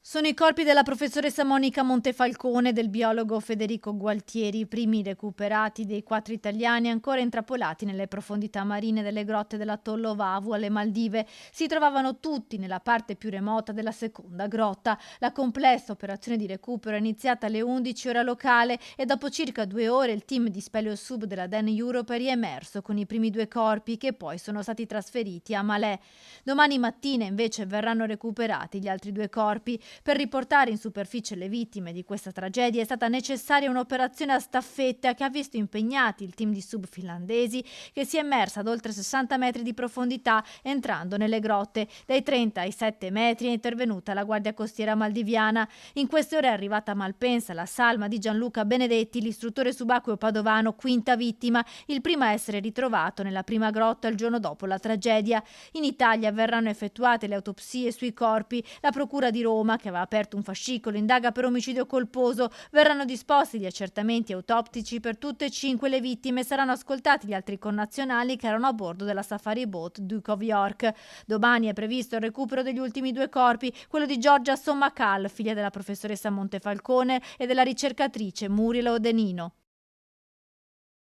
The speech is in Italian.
Sono i corpi della professoressa Monica Montefalcone e del biologo Federico Gualtieri, i primi recuperati dei 4 italiani ancora intrappolati nelle profondità marine delle grotte dell'atollo Vavu alle Maldive. Si trovavano tutti nella parte più remota della seconda grotta. La complessa operazione di recupero è iniziata alle 11 ora locale e dopo circa 2 ore il team di Speleosub della Dan Europe è riemerso con i primi 2 corpi che poi sono stati trasferiti a Malé. Domani mattina invece verranno recuperati gli altri 2 corpi. Per riportare in superficie le vittime di questa tragedia è stata necessaria un'operazione a staffetta che ha visto impegnati il team di sub finlandesi che si è immersa ad oltre 60 metri di profondità entrando nelle grotte. Dai 30 ai 7 metri è intervenuta la Guardia Costiera maldiviana. In queste ore è arrivata a Malpensa la salma di Gianluca Benedetti, l'istruttore subacqueo padovano, quinta vittima, il primo a essere ritrovato nella prima grotta il giorno dopo la tragedia. In Italia verranno effettuate le autopsie sui corpi. La Procura di Roma, che aveva aperto un fascicolo, indaga per omicidio colposo. Verranno disposti gli accertamenti autoptici per tutte e 5 le vittime. Saranno ascoltati gli altri connazionali che erano a bordo della safari boat Duke of York. Domani è previsto il recupero degli ultimi 2 corpi, quello di Giorgia Sommacal, figlia della professoressa Montefalcone, e della ricercatrice Muriel Odenino.